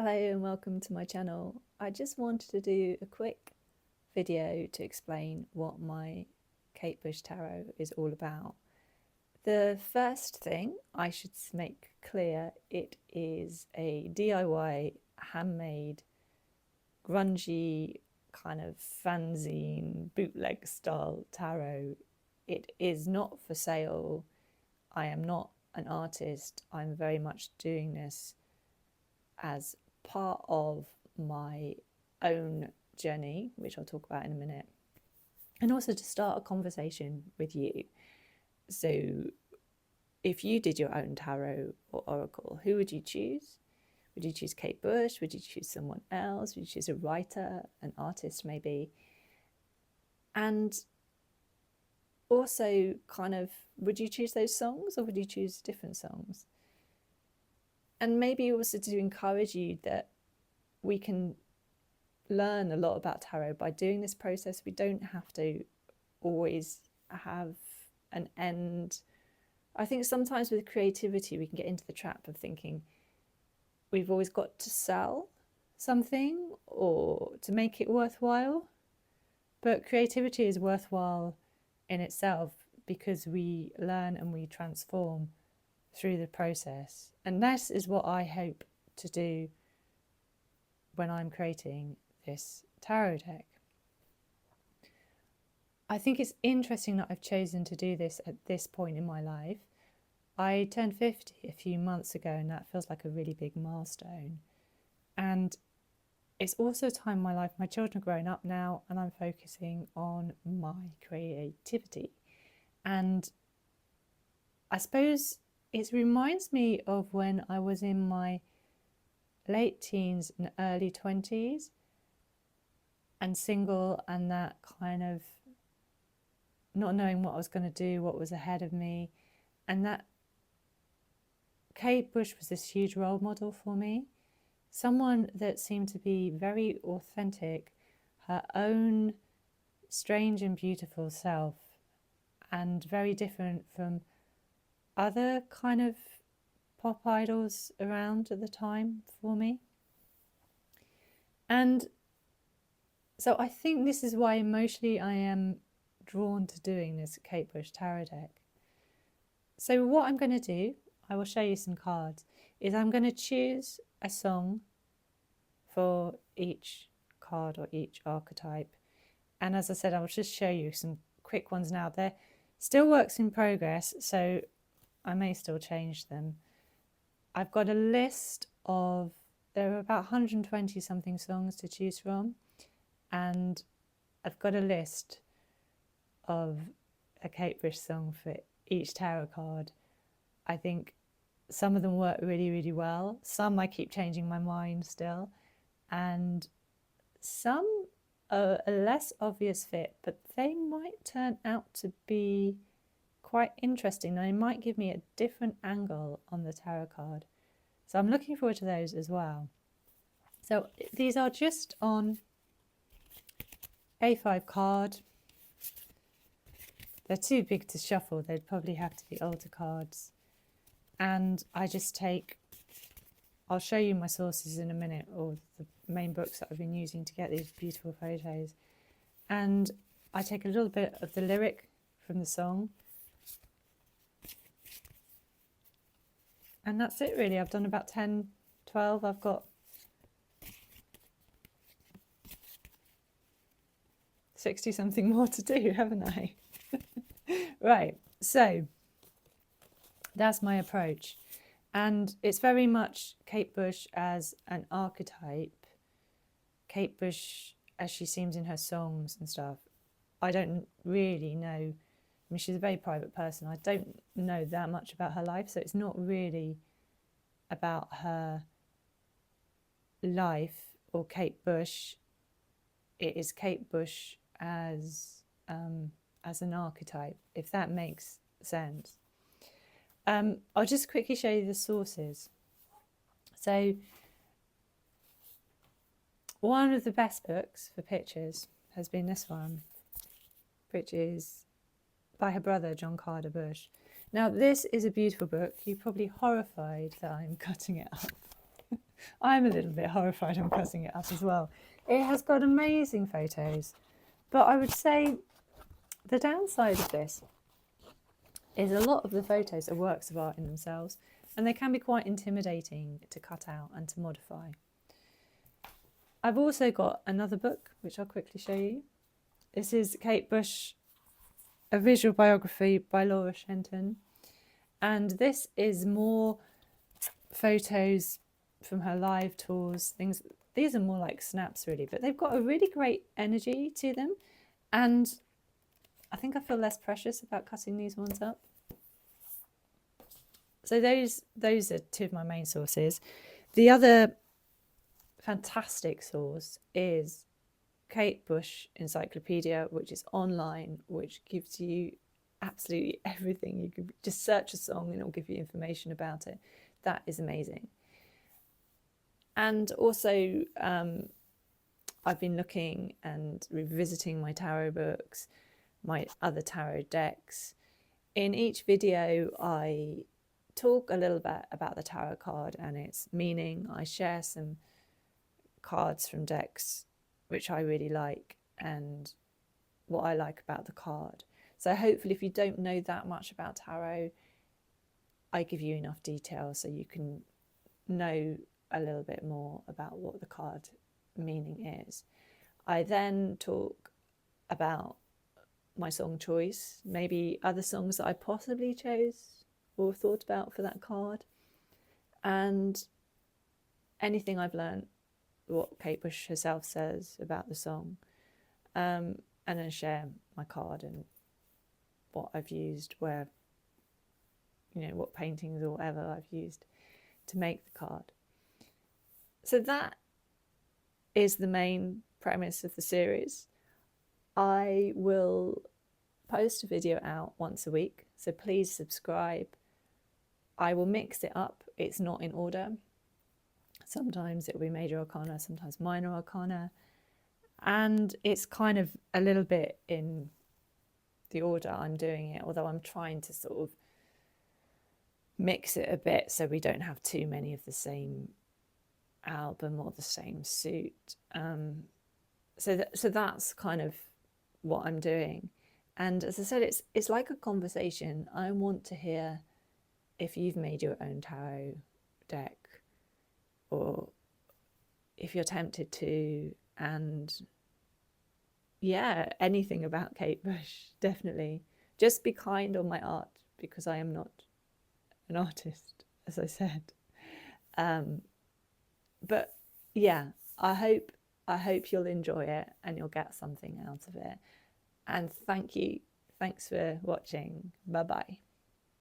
Hello and welcome to my channel. I just wanted to do a quick video to explain what my Kate Bush Tarot is all about. The first thing I should make clear, it is a DIY, handmade, grungy, kind of fanzine, bootleg style tarot. It is not for sale. I am not an artist. I'm very much doing this as part of my own journey, which I'll talk about in a minute, and also to start a conversation with you. So if you did your own tarot or oracle, who would you choose? Would you choose Kate Bush? Would you choose someone else? Would you choose a writer, an artist maybe? And also kind of, would you choose those songs or would you choose different songs? And maybe also to encourage you that we can learn a lot about tarot by doing this process. We don't have to always have an end. I think sometimes with creativity, we can get into the trap of thinking we've always got to sell something or to make it worthwhile. But creativity is worthwhile in itself because we learn and we transform through the process. And this is what I hope to do when I'm creating this tarot deck. I think it's interesting that I've chosen to do this at this point in my life. I turned 50 a few months ago and that feels like a really big milestone. And it's also a time in my life, my children are growing up now and I'm focusing on my creativity. And I suppose it reminds me of when I was in my late teens and early 20s and single, and that kind of not knowing what I was going to do, what was ahead of me. And that Kate Bush was this huge role model for me. Someone that seemed to be very authentic, her own strange and beautiful self, and very different from other kind of pop idols around at the time for me. And so I think this is why emotionally I am drawn to doing this Kate Bush tarot deck. So what I'm going to do, I will show you some cards, is I'm going to choose a song for each card or each archetype. And as I said, I'll just show you some quick ones now. They're still works in progress, so I may still change them. I've got a list of, there are about 120 something songs to choose from, and I've got a list of a Kate Bush song for each tarot card. I think some of them work really, really well. Some I keep changing my mind still, and some are a less obvious fit, but they might turn out to be quite interesting. They might give me a different angle on the tarot card. So I'm looking forward to those as well. So these are just on A5 card. They're too big to shuffle. They'd probably have to be older cards. And I just take, I'll show you my sources in a minute, or the main books that I've been using to get these beautiful photos. And I take a little bit of the lyric from the song. And that's it really. I've done about 10, 12. I've got 60 something more to do, haven't I? Right, so that's my approach. And it's very much Kate Bush as an archetype. Kate Bush as she seems in her songs and stuff. I don't really know. I mean, she's a very private person. I don't know that much about her life, so it's not really about her life or Kate Bush. It is Kate Bush as an archetype, if that makes sense. I'll just quickly show you the sources. So one of the best books for pictures has been this one, which is by her brother, John Carter Bush. Now, this is a beautiful book. You're probably horrified that I'm cutting it up. I'm a little bit horrified I'm cutting it up as well. It has got amazing photos, but I would say the downside of this is a lot of the photos are works of art in themselves, and they can be quite intimidating to cut out and to modify. I've also got another book, which I'll quickly show you. This is Kate Bush, A Visual Biography by Laura Shenton. And this is more photos from her live tours, things. These are more like snaps really, but they've got a really great energy to them. And I think I feel less precious about cutting these ones up. So those are two of my main sources. The other fantastic source is Kate Bush Encyclopedia, which is online, which gives you absolutely everything. You could just search a song and it'll give you information about it. That is amazing. And also I've been looking and revisiting my tarot books, my other tarot decks. In each video I talk a little bit about the tarot card and its meaning. I share some cards from decks which I really like and what I like about the card. So hopefully if you don't know that much about tarot, I give you enough detail so you can know a little bit more about what the card meaning is. I then talk about my song choice, maybe other songs that I possibly chose or thought about for that card, and anything I've learned, what Kate Bush herself says about the song, and then share my card and what I've used, where, you know, what paintings or whatever I've used to make the card. So that is the main premise of the series. I will post a video out once a week, so please subscribe. I will mix it up. It's not in order. Sometimes it will be major arcana, sometimes minor arcana, and it's kind of a little bit in the order I'm doing it, although I'm trying to sort of mix it a bit so we don't have too many of the same album or the same suit. So that's kind of what I'm doing. And as I said, it's like a conversation. I want to hear if you've made your own tarot deck, or if you're tempted to, and yeah, anything about Kate Bush, definitely. Just be kind on my art, because I am not an artist, as I said. But yeah, I hope you'll enjoy it and you'll get something out of it. And thank you. Thanks for watching. Bye bye.